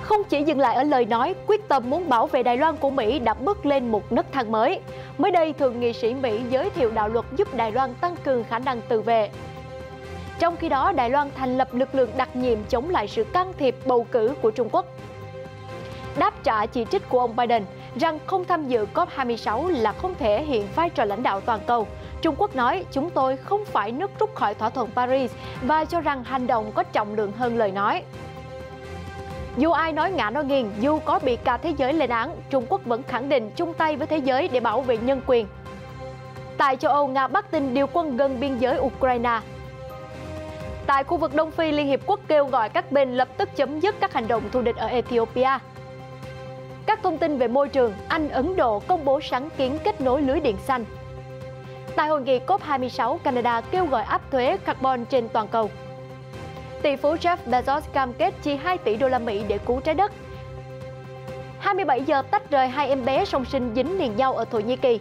Không chỉ dừng lại ở lời nói, quyết tâm muốn bảo vệ Đài Loan của Mỹ đã bước lên một nấc thang mới. Mới đây, Thượng nghị sĩ Mỹ giới thiệu đạo luật giúp Đài Loan tăng cường khả năng tự vệ. Trong khi đó, Đài Loan thành lập lực lượng đặc nhiệm chống lại sự can thiệp bầu cử của Trung Quốc. Đáp trả chỉ trích của ông Biden rằng không tham dự COP26 là không thể hiện vai trò lãnh đạo toàn cầu. Trung Quốc nói chúng tôi không phải nước rút khỏi thỏa thuận Paris và cho rằng hành động có trọng lượng hơn lời nói. Dù ai nói ngã nói nghiêng, dù có bị cả thế giới lên án, Trung Quốc vẫn khẳng định chung tay với thế giới để bảo vệ nhân quyền. Tại châu Âu, Nga bắc tin điều quân gần biên giới Ukraine. Tại khu vực Đông Phi, Liên Hiệp Quốc kêu gọi các bên lập tức chấm dứt các hành động thù địch ở Ethiopia. Các thông tin về môi trường, Anh, Ấn Độ công bố sáng kiến kết nối lưới điện xanh. Tại hội nghị COP26, Canada kêu gọi áp thuế carbon trên toàn cầu. Tỷ phú Jeff Bezos cam kết chi 2 tỷ đô la Mỹ để cứu trái đất. 27 giờ tách rời 2 em bé song sinh dính liền nhau ở Thổ Nhĩ Kỳ.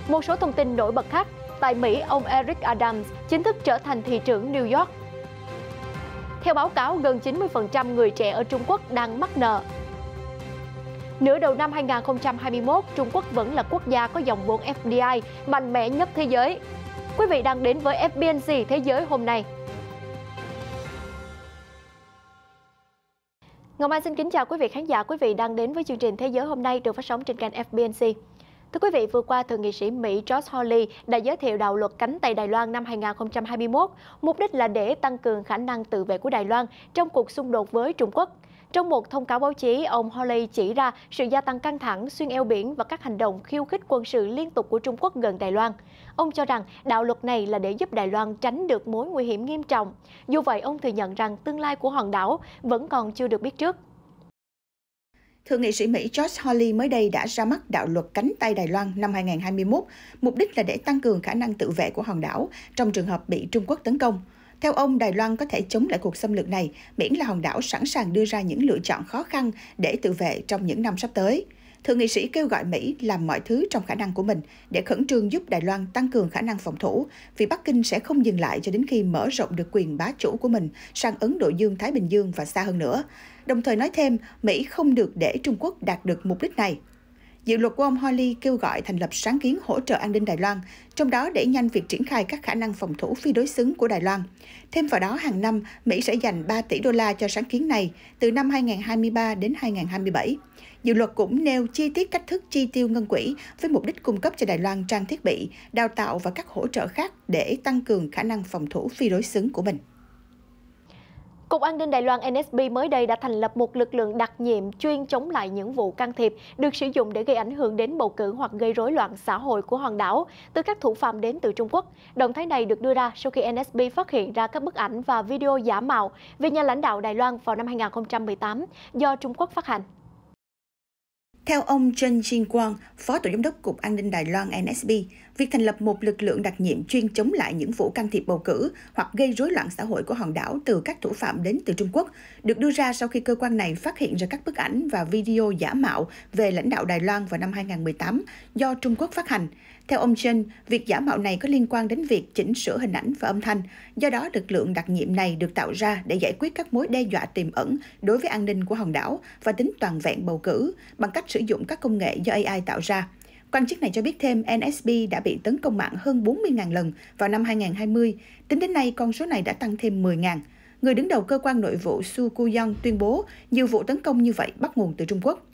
Một số thông tin nổi bật khác, tại Mỹ, ông Eric Adams chính thức trở thành thị trưởng New York. Theo báo cáo, gần 90% người trẻ ở Trung Quốc đang mắc nợ. Nửa đầu năm 2021, Trung Quốc vẫn là quốc gia có dòng vốn FDI mạnh mẽ nhất thế giới. Quý vị đang đến với FBNC Thế giới hôm nay. Ngọc Anh xin kính chào quý vị khán giả. Quý vị đang đến với chương trình Thế giới hôm nay được phát sóng trên kênh FBNC. Thưa quý vị, vừa qua, Thượng nghị sĩ Mỹ Josh Hawley đã giới thiệu đạo luật cánh tay Đài Loan năm 2021, mục đích là để tăng cường khả năng tự vệ của Đài Loan trong cuộc xung đột với Trung Quốc. Trong một thông cáo báo chí, ông Hawley chỉ ra sự gia tăng căng thẳng xuyên eo biển và các hành động khiêu khích quân sự liên tục của Trung Quốc gần Đài Loan. Ông cho rằng đạo luật này là để giúp Đài Loan tránh được mối nguy hiểm nghiêm trọng. Dù vậy, ông thừa nhận rằng tương lai của hòn đảo vẫn còn chưa được biết trước. Thượng nghị sĩ Mỹ Josh Hawley mới đây đã ra mắt đạo luật cánh tay Đài Loan năm 2021, mục đích là để tăng cường khả năng tự vệ của hòn đảo trong trường hợp bị Trung Quốc tấn công. Theo ông, Đài Loan có thể chống lại cuộc xâm lược này miễn là hòn đảo sẵn sàng đưa ra những lựa chọn khó khăn để tự vệ trong những năm sắp tới. Thượng nghị sĩ kêu gọi Mỹ làm mọi thứ trong khả năng của mình để khẩn trương giúp Đài Loan tăng cường khả năng phòng thủ, vì Bắc Kinh sẽ không dừng lại cho đến khi mở rộng được quyền bá chủ của mình sang Ấn Độ Dương-Thái Bình Dương và xa hơn nữa. Đồng thời nói thêm, Mỹ không được để Trung Quốc đạt được mục đích này. Dự luật của ông Hawley kêu gọi thành lập sáng kiến hỗ trợ an ninh Đài Loan, trong đó đẩy nhanh việc triển khai các khả năng phòng thủ phi đối xứng của Đài Loan. Thêm vào đó, hàng năm, Mỹ sẽ dành 3 tỷ đô la cho sáng kiến này từ năm 2023 đến 2027. Dự luật cũng nêu chi tiết cách thức chi tiêu ngân quỹ với mục đích cung cấp cho Đài Loan trang thiết bị, đào tạo và các hỗ trợ khác để tăng cường khả năng phòng thủ phi đối xứng của mình. Cục An ninh Đài Loan NSB mới đây đã thành lập một lực lượng đặc nhiệm chuyên chống lại những vụ can thiệp được sử dụng để gây ảnh hưởng đến bầu cử hoặc gây rối loạn xã hội của hòn đảo từ các thủ phạm đến từ Trung Quốc. Động thái này được đưa ra sau khi NSB phát hiện ra các bức ảnh và video giả mạo về nhà lãnh đạo Đài Loan vào năm 2018 do Trung Quốc phát hành. Theo ông Chen Jin-Quang, Phó Tổng giám đốc Cục An ninh Đài Loan NSB, việc thành lập một lực lượng đặc nhiệm chuyên chống lại những vụ can thiệp bầu cử hoặc gây rối loạn xã hội của hòn đảo từ các thủ phạm đến từ Trung Quốc được đưa ra sau khi cơ quan này phát hiện ra các bức ảnh và video giả mạo về lãnh đạo Đài Loan vào năm 2018 do Trung Quốc phát hành. Theo ông Chen, việc giả mạo này có liên quan đến việc chỉnh sửa hình ảnh và âm thanh. Do đó, lực lượng đặc nhiệm này được tạo ra để giải quyết các mối đe dọa tiềm ẩn đối với an ninh của hòn đảo và tính toàn vẹn bầu cử bằng cách sử dụng các công nghệ do AI tạo ra. Quan chức này cho biết thêm NSB đã bị tấn công mạng hơn 40.000 lần vào năm 2020. Tính đến nay, con số này đã tăng thêm 10.000. Người đứng đầu cơ quan nội vụ Su Kuyong tuyên bố nhiều vụ tấn công như vậy bắt nguồn từ Trung Quốc.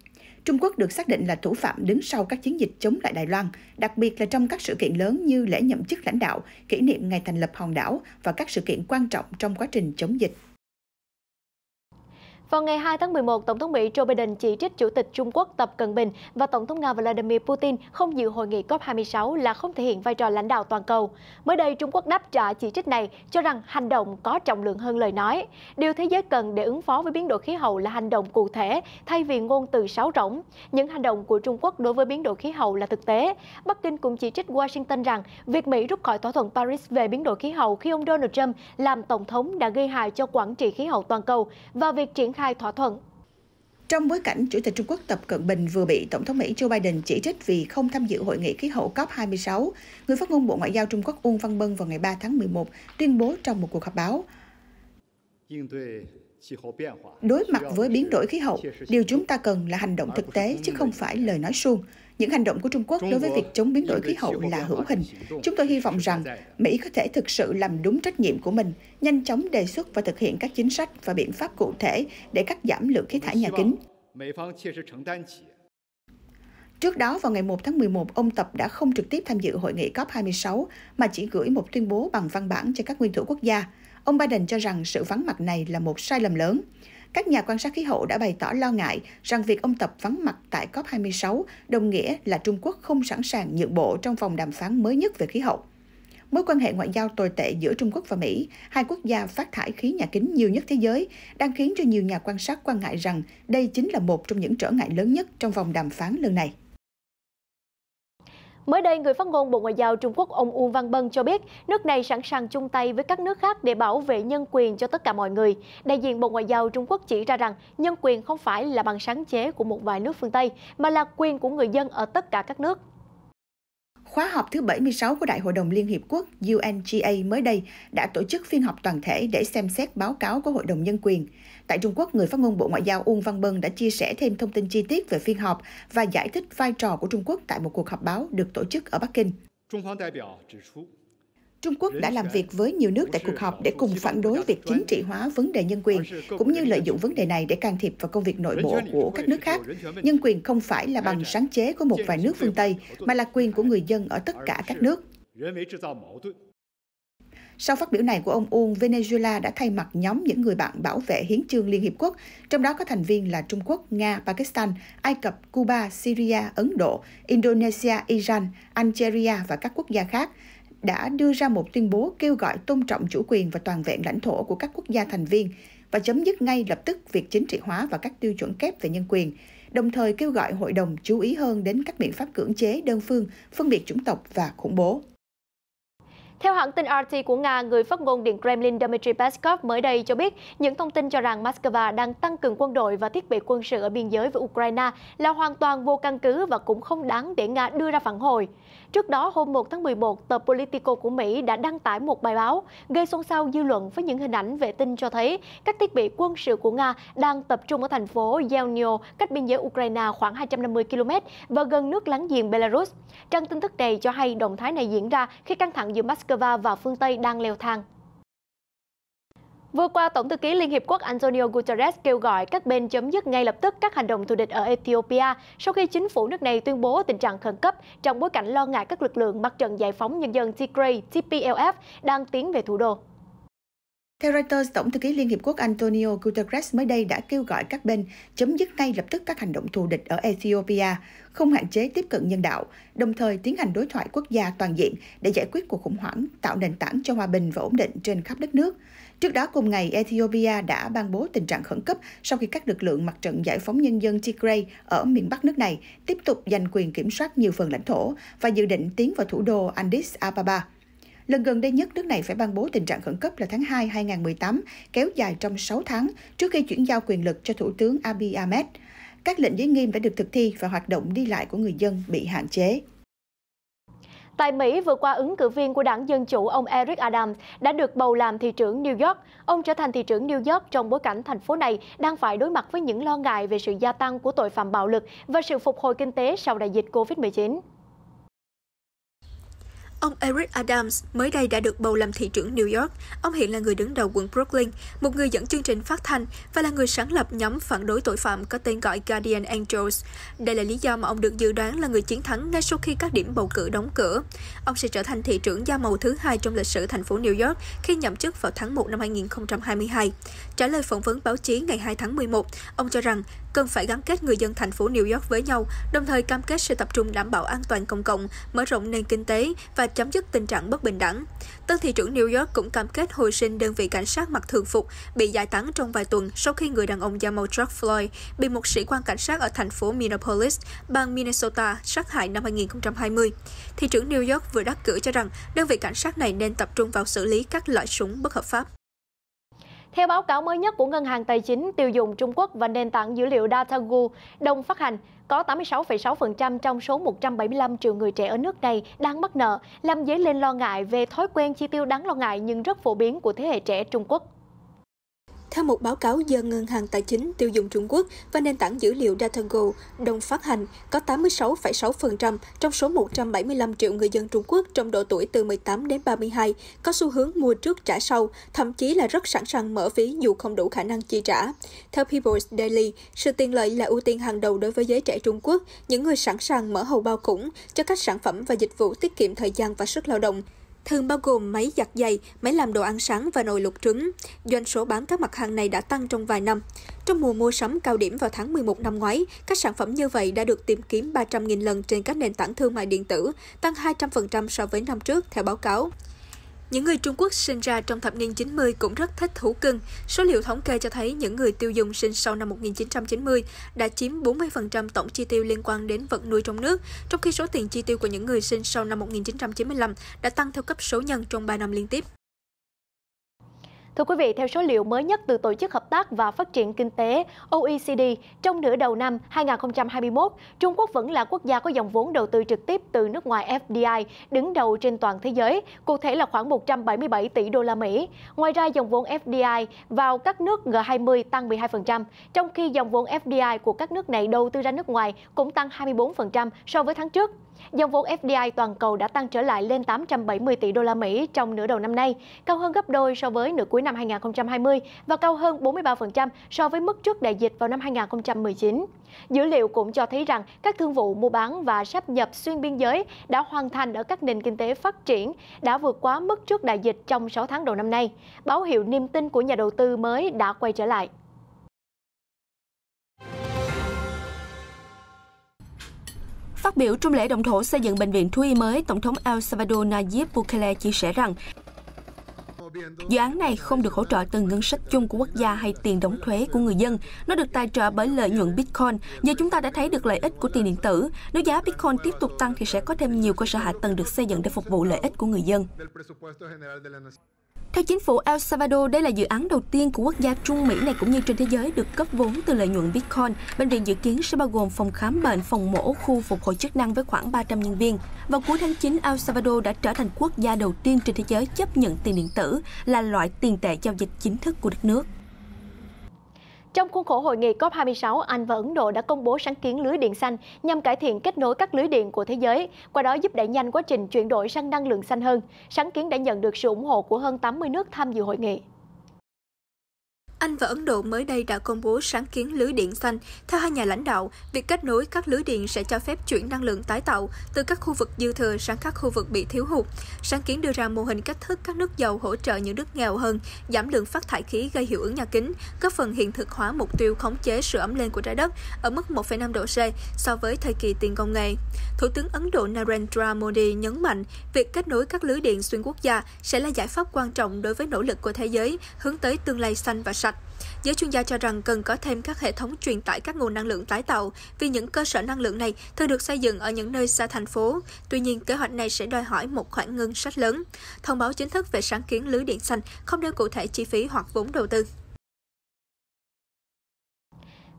Trung Quốc được xác định là thủ phạm đứng sau các chiến dịch chống lại Đài Loan, đặc biệt là trong các sự kiện lớn như lễ nhậm chức lãnh đạo, kỷ niệm ngày thành lập hòn đảo và các sự kiện quan trọng trong quá trình chống dịch. Vào ngày 2 tháng 11, Tổng thống Mỹ Joe Biden chỉ trích Chủ tịch Trung Quốc Tập Cận Bình và Tổng thống Nga Vladimir Putin không dự hội nghị COP26 là không thể hiện vai trò lãnh đạo toàn cầu. Mới đây, Trung Quốc đáp trả chỉ trích này, cho rằng hành động có trọng lượng hơn lời nói. Điều thế giới cần để ứng phó với biến đổi khí hậu là hành động cụ thể, thay vì ngôn từ sáo rỗng. Những hành động của Trung Quốc đối với biến đổi khí hậu là thực tế. Bắc Kinh cũng chỉ trích Washington rằng việc Mỹ rút khỏi thỏa thuận Paris về biến đổi khí hậu khi ông Donald Trump làm tổng thống đã gây hại cho quản trị khí hậu toàn cầu và việc triển khai thỏa thuận. Trong bối cảnh Chủ tịch Trung Quốc Tập Cận Bình vừa bị Tổng thống Mỹ Joe Biden chỉ trích vì không tham dự hội nghị khí hậu COP26, người phát ngôn Bộ Ngoại giao Trung Quốc Uông Văn Bân vào ngày 3 tháng 11 tuyên bố trong một cuộc họp báo. Đối mặt với biến đổi khí hậu, điều chúng ta cần là hành động thực tế chứ không phải lời nói suông. Những hành động của Trung Quốc đối với việc chống biến đổi khí hậu là hữu hình. Chúng tôi hy vọng rằng Mỹ có thể thực sự làm đúng trách nhiệm của mình, nhanh chóng đề xuất và thực hiện các chính sách và biện pháp cụ thể để cắt giảm lượng khí thải nhà kính. Trước đó, vào ngày 1 tháng 11, ông Tập đã không trực tiếp tham dự hội nghị COP26 mà chỉ gửi một tuyên bố bằng văn bản cho các nguyên thủ quốc gia. Ông Biden cho rằng sự vắng mặt này là một sai lầm lớn. Các nhà quan sát khí hậu đã bày tỏ lo ngại rằng việc ông Tập vắng mặt tại COP26 đồng nghĩa là Trung Quốc không sẵn sàng nhượng bộ trong vòng đàm phán mới nhất về khí hậu. Mối quan hệ ngoại giao tồi tệ giữa Trung Quốc và Mỹ, hai quốc gia phát thải khí nhà kính nhiều nhất thế giới, đang khiến cho nhiều nhà quan sát quan ngại rằng đây chính là một trong những trở ngại lớn nhất trong vòng đàm phán lần này. Mới đây, người phát ngôn Bộ Ngoại giao Trung Quốc ông Uông Văn Bân cho biết nước này sẵn sàng chung tay với các nước khác để bảo vệ nhân quyền cho tất cả mọi người. Đại diện Bộ Ngoại giao Trung Quốc chỉ ra rằng nhân quyền không phải là bằng sáng chế của một vài nước phương Tây, mà là quyền của người dân ở tất cả các nước. Khóa họp thứ 76 của Đại hội đồng Liên Hiệp Quốc UNGA mới đây đã tổ chức phiên họp toàn thể để xem xét báo cáo của Hội đồng Nhân quyền. Tại Trung Quốc, người phát ngôn Bộ Ngoại giao Uông Văn Bân đã chia sẻ thêm thông tin chi tiết về phiên họp và giải thích vai trò của Trung Quốc tại một cuộc họp báo được tổ chức ở Bắc Kinh. Trung Quốc đã làm việc với nhiều nước tại cuộc họp để cùng phản đối việc chính trị hóa vấn đề nhân quyền, cũng như lợi dụng vấn đề này để can thiệp vào công việc nội bộ của các nước khác. Nhân quyền không phải là bằng sáng chế của một vài nước phương Tây, mà là quyền của người dân ở tất cả các nước. Sau phát biểu này của ông Uông, Venezuela đã thay mặt nhóm những người bạn bảo vệ hiến chương Liên Hiệp Quốc, trong đó có thành viên là Trung Quốc, Nga, Pakistan, Ai Cập, Cuba, Syria, Ấn Độ, Indonesia, Iran, Algeria và các quốc gia khác, đã đưa ra một tuyên bố kêu gọi tôn trọng chủ quyền và toàn vẹn lãnh thổ của các quốc gia thành viên và chấm dứt ngay lập tức việc chính trị hóa và các tiêu chuẩn kép về nhân quyền, đồng thời kêu gọi hội đồng chú ý hơn đến các biện pháp cưỡng chế đơn phương, phân biệt chủng tộc và khủng bố. Theo hãng tin RT của Nga, người phát ngôn Điện Kremlin Dmitry Peskov mới đây cho biết những thông tin cho rằng Moscow đang tăng cường quân đội và thiết bị quân sự ở biên giới với Ukraine là hoàn toàn vô căn cứ và cũng không đáng để Nga đưa ra phản hồi. Trước đó, hôm 1 tháng 11, tờ Politico của Mỹ đã đăng tải một bài báo gây xôn xao dư luận với những hình ảnh vệ tinh cho thấy các thiết bị quân sự của Nga đang tập trung ở thành phố Yelnya, cách biên giới Ukraine khoảng 250 km và gần nước láng giềng Belarus. Trang tin tức này cho hay động thái này diễn ra khi căng thẳng giữa Moscow và phương Tây đang leo thang. Vừa qua, Tổng thư ký Liên Hiệp Quốc Antonio Guterres kêu gọi các bên chấm dứt ngay lập tức các hành động thù địch ở Ethiopia sau khi chính phủ nước này tuyên bố tình trạng khẩn cấp trong bối cảnh lo ngại các lực lượng Mặt trận Giải phóng Nhân dân Tigray TPLF đang tiến về thủ đô. Theo Reuters, Tổng thư ký Liên Hiệp Quốc Antonio Guterres mới đây đã kêu gọi các bên chấm dứt ngay lập tức các hành động thù địch ở Ethiopia, không hạn chế tiếp cận nhân đạo, đồng thời tiến hành đối thoại quốc gia toàn diện để giải quyết cuộc khủng hoảng, tạo nền tảng cho hòa bình và ổn định trên khắp đất nước. Trước đó cùng ngày, Ethiopia đã ban bố tình trạng khẩn cấp sau khi các lực lượng Mặt trận Giải phóng Nhân dân Tigray ở miền Bắc nước này tiếp tục giành quyền kiểm soát nhiều phần lãnh thổ và dự định tiến vào thủ đô Addis Ababa. Lần gần đây nhất, nước này phải ban bố tình trạng khẩn cấp là tháng 2 2018, kéo dài trong 6 tháng trước khi chuyển giao quyền lực cho Thủ tướng Abiy Ahmed. Các lệnh giới nghiêm đã được thực thi và hoạt động đi lại của người dân bị hạn chế. Tại Mỹ, vừa qua, ứng cử viên của đảng Dân Chủ ông Eric Adams đã được bầu làm thị trưởng New York. Ông trở thành thị trưởng New York trong bối cảnh thành phố này đang phải đối mặt với những lo ngại về sự gia tăng của tội phạm bạo lực và sự phục hồi kinh tế sau đại dịch Covid-19. Ông Eric Adams mới đây đã được bầu làm thị trưởng New York. Ông hiện là người đứng đầu quận Brooklyn, một người dẫn chương trình phát thanh và là người sáng lập nhóm phản đối tội phạm có tên gọi Guardian Angels. Đây là lý do mà ông được dự đoán là người chiến thắng ngay sau khi các điểm bầu cử đóng cửa. Ông sẽ trở thành thị trưởng da màu thứ 2 trong lịch sử thành phố New York khi nhậm chức vào tháng 1 năm 2022. Trả lời phỏng vấn báo chí ngày 2 tháng 11, ông cho rằng cần phải gắn kết người dân thành phố New York với nhau, đồng thời cam kết sẽ tập trung đảm bảo an toàn công cộng, mở rộng nền kinh tế và chấm dứt tình trạng bất bình đẳng. Tân thị trưởng New York cũng cam kết hồi sinh đơn vị cảnh sát mặc thường phục bị giải tán trong vài tuần sau khi người đàn ông da màu George Floyd bị một sĩ quan cảnh sát ở thành phố Minneapolis, bang Minnesota sát hại năm 2020. Thị trưởng New York vừa đắc cử cho rằng đơn vị cảnh sát này nên tập trung vào xử lý các loại súng bất hợp pháp. Theo báo cáo mới nhất của Ngân hàng Tài chính Tiêu dùng Trung Quốc và nền tảng dữ liệu DataGo, đồng phát hành, có 86,6% trong số 175 triệu người trẻ ở nước này đang mắc nợ, làm dấy lên lo ngại về thói quen chi tiêu đáng lo ngại nhưng rất phổ biến của thế hệ trẻ Trung Quốc. Theo một báo cáo do Ngân hàng Tài chính Tiêu dùng Trung Quốc và nền tảng dữ liệu DataGo đồng phát hành, có 86,6% trong số 175 triệu người dân Trung Quốc trong độ tuổi từ 18 đến 32 có xu hướng mua trước trả sau, thậm chí là rất sẵn sàng mở ví dù không đủ khả năng chi trả. Theo People's Daily, sự tiện lợi là ưu tiên hàng đầu đối với giới trẻ Trung Quốc, những người sẵn sàng mở hầu bao khủng cho các sản phẩm và dịch vụ tiết kiệm thời gian và sức lao động, thường bao gồm máy giặt giày, máy làm đồ ăn sáng và nồi luộc trứng. Doanh số bán các mặt hàng này đã tăng trong vài năm. Trong mùa mua sắm cao điểm vào tháng 11 năm ngoái, các sản phẩm như vậy đã được tìm kiếm 300.000 lần trên các nền tảng thương mại điện tử, tăng 200% so với năm trước, theo báo cáo. Những người Trung Quốc sinh ra trong thập niên 90 cũng rất thích thú cưng. Số liệu thống kê cho thấy những người tiêu dùng sinh sau năm 1990 đã chiếm 40% tổng chi tiêu liên quan đến vật nuôi trong nước, trong khi số tiền chi tiêu của những người sinh sau năm 1995 đã tăng theo cấp số nhân trong 3 năm liên tiếp. Thưa quý vị, theo số liệu mới nhất từ Tổ chức Hợp tác và Phát triển Kinh tế OECD, trong nửa đầu năm 2021, Trung Quốc vẫn là quốc gia có dòng vốn đầu tư trực tiếp từ nước ngoài FDI đứng đầu trên toàn thế giới, cụ thể là khoảng 177 tỷ đô la Mỹ. Ngoài ra, dòng vốn FDI vào các nước G20 tăng 12%, trong khi dòng vốn FDI của các nước này đầu tư ra nước ngoài cũng tăng 24% so với tháng trước. Dòng vốn FDI toàn cầu đã tăng trở lại lên 870 tỷ đô la Mỹ trong nửa đầu năm nay, cao hơn gấp đôi so với nửa cuối năm 2020 và cao hơn 43% so với mức trước đại dịch vào năm 2019. Dữ liệu cũng cho thấy rằng các thương vụ mua bán và sáp nhập xuyên biên giới đã hoàn thành ở các nền kinh tế phát triển, đã vượt quá mức trước đại dịch trong 6 tháng đầu năm nay. Báo hiệu niềm tin của nhà đầu tư mới đã quay trở lại. Phát biểu trong lễ động thổ xây dựng bệnh viện thú y mới, Tổng thống El Salvador Nayib Bukele chia sẻ rằng dự án này không được hỗ trợ từ ngân sách chung của quốc gia hay tiền đóng thuế của người dân. Nó được tài trợ bởi lợi nhuận Bitcoin. Giờ chúng ta đã thấy được lợi ích của tiền điện tử. Nếu giá Bitcoin tiếp tục tăng thì sẽ có thêm nhiều cơ sở hạ tầng được xây dựng để phục vụ lợi ích của người dân. Theo chính phủ El Salvador, đây là dự án đầu tiên của quốc gia Trung Mỹ này cũng như trên thế giới được cấp vốn từ lợi nhuận Bitcoin. Bệnh viện dự kiến sẽ bao gồm phòng khám bệnh, phòng mổ, khu phục hồi chức năng với khoảng 300 nhân viên. Vào cuối tháng 9, El Salvador đã trở thành quốc gia đầu tiên trên thế giới chấp nhận tiền điện tử là loại tiền tệ giao dịch chính thức của đất nước. Trong khuôn khổ hội nghị COP26, Anh và Ấn Độ đã công bố sáng kiến lưới điện xanh nhằm cải thiện kết nối các lưới điện của thế giới, qua đó giúp đẩy nhanh quá trình chuyển đổi sang năng lượng xanh hơn. Sáng kiến đã nhận được sự ủng hộ của hơn 80 nước tham dự hội nghị. Anh và Ấn Độ mới đây đã công bố sáng kiến lưới điện xanh. Theo hai nhà lãnh đạo, việc kết nối các lưới điện sẽ cho phép chuyển năng lượng tái tạo từ các khu vực dư thừa sang các khu vực bị thiếu hụt. Sáng kiến đưa ra mô hình cách thức các nước giàu hỗ trợ những nước nghèo hơn, giảm lượng phát thải khí gây hiệu ứng nhà kính, góp phần hiện thực hóa mục tiêu khống chế sự ấm lên của trái đất ở mức 1,5 độ C so với thời kỳ tiền công nghệ. Thủ tướng Ấn Độ Narendra Modi nhấn mạnh, việc kết nối các lưới điện xuyên quốc gia sẽ là giải pháp quan trọng đối với nỗ lực của thế giới hướng tới tương lai xanh và sạch. Giới chuyên gia cho rằng cần có thêm các hệ thống truyền tải các nguồn năng lượng tái tạo vì những cơ sở năng lượng này thường được xây dựng ở những nơi xa thành phố. Tuy nhiên, kế hoạch này sẽ đòi hỏi một khoản ngân sách lớn. Thông báo chính thức về sáng kiến lưới điện xanh không nêu cụ thể chi phí hoặc vốn đầu tư.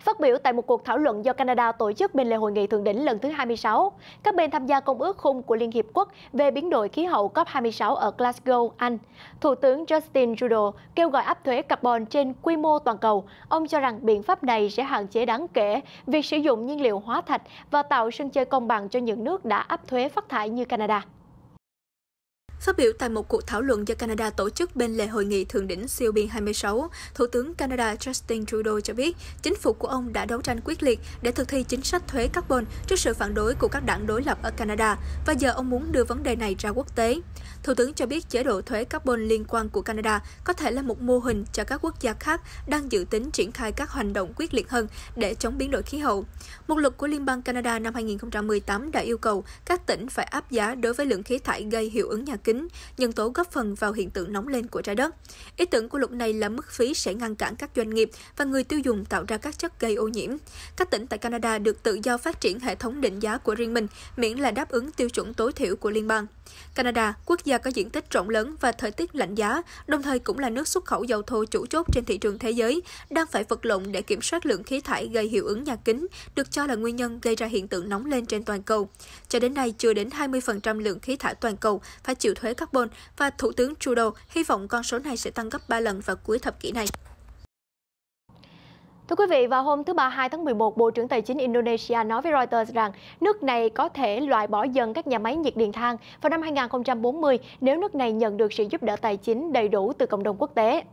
Phát biểu tại một cuộc thảo luận do Canada tổ chức bên lề hội nghị thượng đỉnh lần thứ 26, các bên tham gia Công ước Khung của Liên Hiệp Quốc về biến đổi khí hậu COP26 ở Glasgow, Anh, Thủ tướng Justin Trudeau kêu gọi áp thuế carbon trên quy mô toàn cầu. Ông cho rằng biện pháp này sẽ hạn chế đáng kể việc sử dụng nhiên liệu hóa thạch và tạo sân chơi công bằng cho những nước đã áp thuế phát thải như Canada. Phát biểu tại một cuộc thảo luận do Canada tổ chức bên lề hội nghị thượng đỉnh COP26, Thủ tướng Canada Justin Trudeau cho biết chính phủ của ông đã đấu tranh quyết liệt để thực thi chính sách thuế carbon trước sự phản đối của các đảng đối lập ở Canada và giờ ông muốn đưa vấn đề này ra quốc tế. Thủ tướng cho biết chế độ thuế carbon liên quan của Canada có thể là một mô hình cho các quốc gia khác đang dự tính triển khai các hành động quyết liệt hơn để chống biến đổi khí hậu. Một luật của Liên bang Canada năm 2018 đã yêu cầu các tỉnh phải áp giá đối với lượng khí thải gây hiệu ứng nhà kính, nhân tố góp phần vào hiện tượng nóng lên của trái đất. Ý tưởng của luật này là mức phí sẽ ngăn cản các doanh nghiệp và người tiêu dùng tạo ra các chất gây ô nhiễm. Các tỉnh tại Canada được tự do phát triển hệ thống định giá của riêng mình, miễn là đáp ứng tiêu chuẩn tối thiểu của liên bang. Canada, quốc gia có diện tích rộng lớn và thời tiết lạnh giá, đồng thời cũng là nước xuất khẩu dầu thô chủ chốt trên thị trường thế giới, đang phải vật lộn để kiểm soát lượng khí thải gây hiệu ứng nhà kính, được cho là nguyên nhân gây ra hiện tượng nóng lên trên toàn cầu. Cho đến nay, chưa đến 20% lượng khí thải toàn cầu phải chịu thuế carbon và Thủ tướng Trudeau hy vọng con số này sẽ tăng gấp 3 lần vào cuối thập kỷ này. Thưa quý vị, vào hôm thứ Ba 2 tháng 11, Bộ trưởng Tài chính Indonesia nói với Reuters rằng nước này có thể loại bỏ dần các nhà máy nhiệt điện than vào năm 2040 nếu nước này nhận được sự giúp đỡ tài chính đầy đủ từ cộng đồng quốc tế.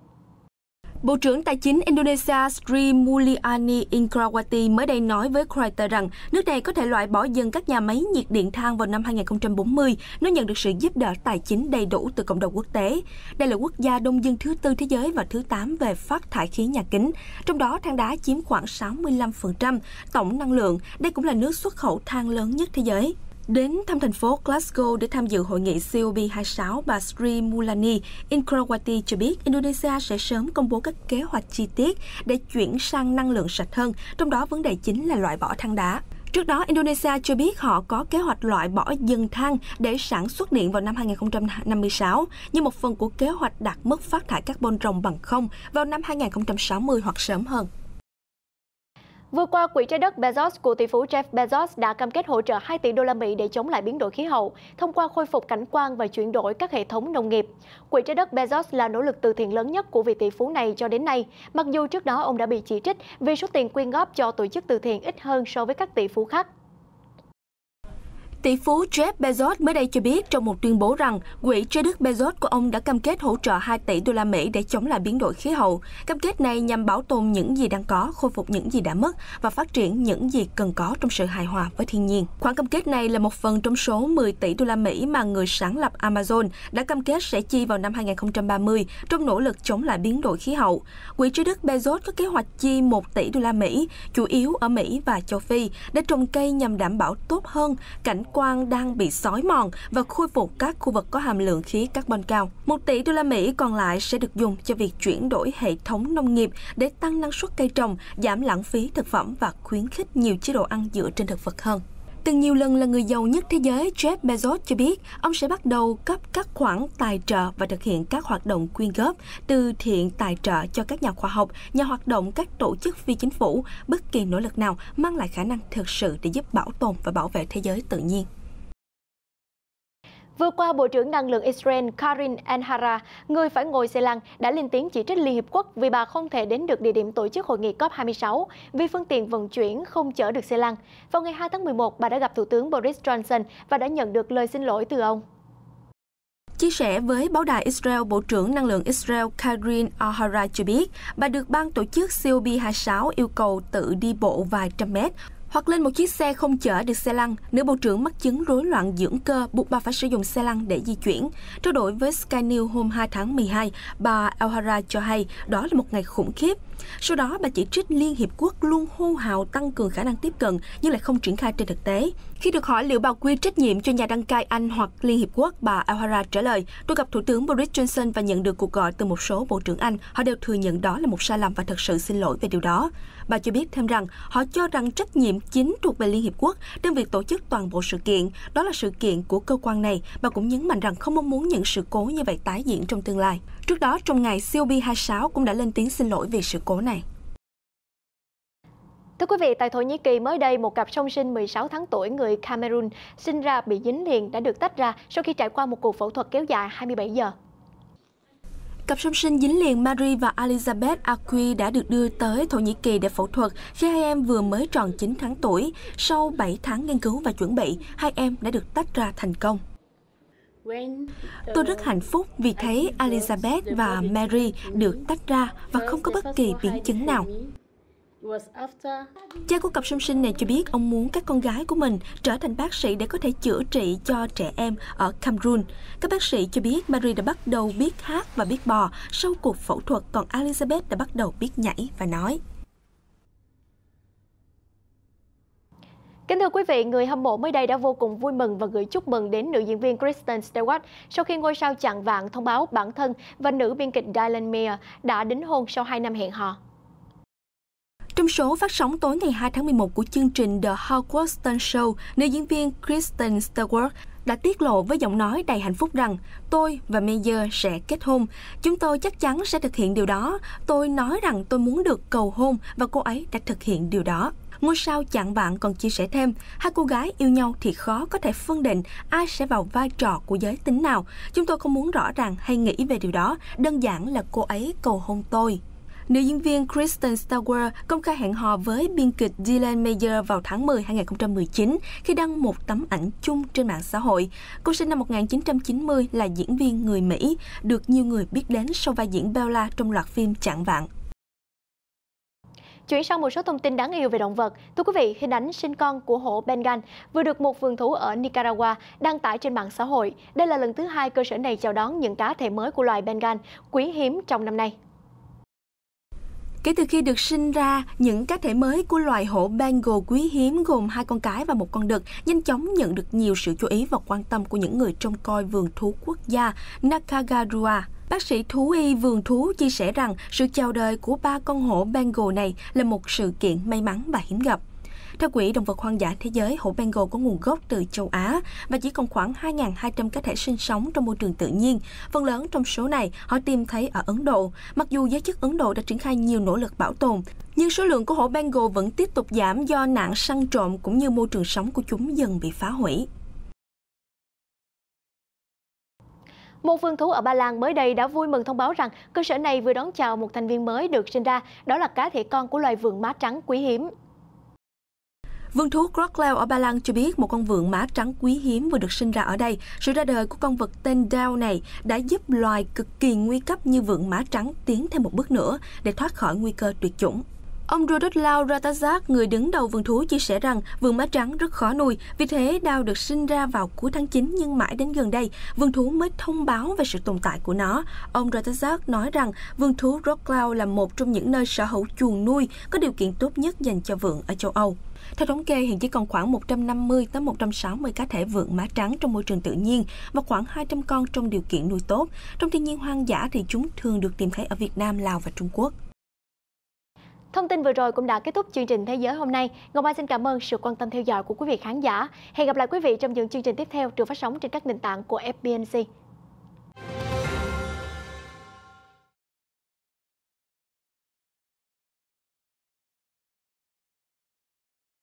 Bộ trưởng Tài chính Indonesia Sri Mulyani Indrawati mới đây nói với Reuters rằng nước này có thể loại bỏ dần các nhà máy nhiệt điện than vào năm 2040 nếu nhận được sự giúp đỡ tài chính đầy đủ từ cộng đồng quốc tế. Đây là quốc gia đông dân thứ tư thế giới và thứ 8 về phát thải khí nhà kính, trong đó than đá chiếm khoảng 65% tổng năng lượng. Đây cũng là nước xuất khẩu than lớn nhất thế giới. Đến thăm thành phố Glasgow để tham dự hội nghị COP26, bà Sri Mulyani Indrawati cho biết Indonesia sẽ sớm công bố các kế hoạch chi tiết để chuyển sang năng lượng sạch hơn, trong đó vấn đề chính là loại bỏ than đá. Trước đó, Indonesia cho biết họ có kế hoạch loại bỏ dần than để sản xuất điện vào năm 2056, như một phần của kế hoạch đạt mức phát thải carbon ròng bằng không vào năm 2060 hoặc sớm hơn. Vừa qua, quỹ trái đất Bezos của tỷ phú Jeff Bezos đã cam kết hỗ trợ 2 tỷ đô la Mỹ để chống lại biến đổi khí hậu thông qua khôi phục cảnh quan và chuyển đổi các hệ thống nông nghiệp. Quỹ trái đất Bezos là nỗ lực từ thiện lớn nhất của vị tỷ phú này cho đến nay, mặc dù trước đó ông đã bị chỉ trích vì số tiền quyên góp cho tổ chức từ thiện ít hơn so với các tỷ phú khác. Tỷ phú Jeff Bezos mới đây cho biết trong một tuyên bố rằng quỹ trái đất Bezos của ông đã cam kết hỗ trợ 2 tỷ đô la Mỹ để chống lại biến đổi khí hậu. Cam kết này nhằm bảo tồn những gì đang có, khôi phục những gì đã mất và phát triển những gì cần có trong sự hài hòa với thiên nhiên. Khoản cam kết này là một phần trong số 10 tỷ đô la Mỹ mà người sáng lập Amazon đã cam kết sẽ chi vào năm 2030 trong nỗ lực chống lại biến đổi khí hậu. Quỹ trái đất Bezos có kế hoạch chi 1 tỷ đô la Mỹ, chủ yếu ở Mỹ và châu Phi, để trồng cây nhằm đảm bảo tốt hơn cảnh quan đang bị xói mòn và khôi phục các khu vực có hàm lượng khí carbon cao. 1 tỷ đô la Mỹ còn lại sẽ được dùng cho việc chuyển đổi hệ thống nông nghiệp để tăng năng suất cây trồng, giảm lãng phí thực phẩm và khuyến khích nhiều chế độ ăn dựa trên thực vật hơn. Từng nhiều lần là người giàu nhất thế giới, Jeff Bezos cho biết ông sẽ bắt đầu cấp các khoản tài trợ và thực hiện các hoạt động quyên góp, từ thiện tài trợ cho các nhà khoa học, nhà hoạt động, các tổ chức phi chính phủ, bất kỳ nỗ lực nào mang lại khả năng thực sự để giúp bảo tồn và bảo vệ thế giới tự nhiên. Vừa qua, Bộ trưởng Năng lượng Israel Karine Jean-Pierre, người phải ngồi xe lăn, đã lên tiếng chỉ trích Liên Hiệp Quốc vì bà không thể đến được địa điểm tổ chức hội nghị COP26 vì phương tiện vận chuyển không chở được xe lăn. Vào ngày 2 tháng 11, bà đã gặp Thủ tướng Boris Johnson và đã nhận được lời xin lỗi từ ông. Chia sẻ với báo đài Israel, Bộ trưởng Năng lượng Israel Karine Jean-Pierre cho biết bà được ban tổ chức COP26 yêu cầu tự đi bộ vài trăm mét hoặc lên một chiếc xe không chở được xe lăn. Nữ bộ trưởng mắc chứng rối loạn dưỡng cơ buộc bà phải sử dụng xe lăn để di chuyển. Trao đổi với Sky News hôm 2 tháng 12, bà Jean-Pierre cho hay đó là một ngày khủng khiếp. Sau đó, bà chỉ trích Liên Hiệp Quốc luôn hô hào tăng cường khả năng tiếp cận nhưng lại không triển khai trên thực tế. Khi được hỏi liệu bà quy trách nhiệm cho nhà đăng cai Anh hoặc Liên Hiệp Quốc, bà Jean-Pierre trả lời, tôi gặp Thủ tướng Boris Johnson và nhận được cuộc gọi từ một số bộ trưởng Anh. Họ đều thừa nhận đó là một sai lầm và thật sự xin lỗi về điều đó. Bà cho biết thêm rằng họ cho rằng trách nhiệm chính thuộc về Liên Hiệp Quốc trong việc tổ chức toàn bộ sự kiện. Đó là sự kiện của cơ quan này. Bà cũng nhấn mạnh rằng không mong muốn những sự cố như vậy tái diễn trong tương lai. Trước đó, trong ngày COP26 cũng đã lên tiếng xin lỗi vì sự cố này. Thưa quý vị, tại Thổ Nhĩ Kỳ mới đây, một cặp song sinh 16 tháng tuổi người Cameroon sinh ra bị dính liền đã được tách ra sau khi trải qua một cuộc phẫu thuật kéo dài 27 giờ. Cặp song sinh dính liền Marie và Elizabeth Akui đã được đưa tới Thổ Nhĩ Kỳ để phẫu thuật khi hai em vừa mới tròn 9 tháng tuổi. Sau 7 tháng nghiên cứu và chuẩn bị, hai em đã được tách ra thành công. Tôi rất hạnh phúc vì thấy Elizabeth và Mary được tách ra và không có bất kỳ biến chứng nào. Cha của cặp song sinh này cho biết ông muốn các con gái của mình trở thành bác sĩ để có thể chữa trị cho trẻ em ở Cameroon. Các bác sĩ cho biết Marie đã bắt đầu biết hát và biết bò sau cuộc phẫu thuật, còn Elizabeth đã bắt đầu biết nhảy và nói. Kính thưa quý vị, người hâm mộ mới đây đã vô cùng vui mừng và gửi chúc mừng đến nữ diễn viên Kristen Stewart sau khi ngôi sao chạng vạng thông báo bản thân và nữ biên kịch Dylan Meyer đã đính hôn sau 2 năm hẹn hò. Trong số phát sóng tối ngày 2 tháng 11 của chương trình The Howard Stern Show, nữ diễn viên Kristen Stewart đã tiết lộ với giọng nói đầy hạnh phúc rằng tôi và Meyer sẽ kết hôn. Chúng tôi chắc chắn sẽ thực hiện điều đó. Tôi nói rằng tôi muốn được cầu hôn và cô ấy đã thực hiện điều đó. Ngôi sao chạng vạng còn chia sẻ thêm, hai cô gái yêu nhau thì khó có thể phân định ai sẽ vào vai trò của giới tính nào. Chúng tôi không muốn rõ ràng hay nghĩ về điều đó, đơn giản là cô ấy cầu hôn tôi. Nữ diễn viên Kristen Stewart công khai hẹn hò với biên kịch Dylan Meyer vào tháng 10 2019 khi đăng một tấm ảnh chung trên mạng xã hội. Cô sinh năm 1990 là diễn viên người Mỹ, được nhiều người biết đến sau vai diễn Bella trong loạt phim Chạng Vạng. Chuyển sang một số thông tin đáng yêu về động vật. Thưa quý vị, hình ảnh sinh con của hổ Bengal vừa được một vườn thú ở Nicaragua đăng tải trên mạng xã hội. Đây là lần thứ hai cơ sở này chào đón những cá thể mới của loài Bengal quý hiếm trong năm nay. Kể từ khi được sinh ra, những cá thể mới của loài hổ Bengal quý hiếm gồm 2 con cái và 1 con đực nhanh chóng nhận được nhiều sự chú ý và quan tâm của những người trông coi vườn thú quốc gia Nakagarua. Bác sĩ thú y vườn thú chia sẻ rằng sự chào đời của 3 con hổ Bengal này là một sự kiện may mắn và hiếm gặp. Theo Quỹ Động vật Hoang dã Thế giới, hổ Bengal có nguồn gốc từ châu Á và chỉ còn khoảng 2.200 cá thể sinh sống trong môi trường tự nhiên. Phần lớn trong số này họ tìm thấy ở Ấn Độ. Mặc dù giới chức Ấn Độ đã triển khai nhiều nỗ lực bảo tồn, nhưng số lượng của hổ Bengal vẫn tiếp tục giảm do nạn săn trộm cũng như môi trường sống của chúng dần bị phá hủy. Một vườn thú ở Ba Lan mới đây đã vui mừng thông báo rằng cơ sở này vừa đón chào một thành viên mới được sinh ra, đó là cá thể con của loài vượn má trắng quý hiếm. Vườn thú Crockley ở Ba Lan cho biết một con vượn má trắng quý hiếm vừa được sinh ra ở đây. Sự ra đời của con vật tên Dow này đã giúp loài cực kỳ nguy cấp như vượn má trắng tiến thêm một bước nữa để thoát khỏi nguy cơ tuyệt chủng. Ông Radoslav Ratazak, người đứng đầu vườn thú, chia sẻ rằng vượn má trắng rất khó nuôi, vì thế Dow được sinh ra vào cuối tháng 9 nhưng mãi đến gần đây, vườn thú mới thông báo về sự tồn tại của nó. Ông Ratazak nói rằng vườn thú Crockley là một trong những nơi sở hữu chuồng nuôi có điều kiện tốt nhất dành cho vượn ở châu Âu. Theo thống kê, hiện chỉ còn khoảng 150 tới 160 cá thể vượn má trắng trong môi trường tự nhiên và khoảng 200 con trong điều kiện nuôi tốt. Trong thiên nhiên hoang dã thì chúng thường được tìm thấy ở Việt Nam, Lào và Trung Quốc. Thông tin vừa rồi cũng đã kết thúc chương trình Thế giới hôm nay. Ngọc Mai xin cảm ơn sự quan tâm theo dõi của quý vị khán giả. Hẹn gặp lại quý vị trong những chương trình tiếp theo được phát sóng trên các nền tảng của FBNC.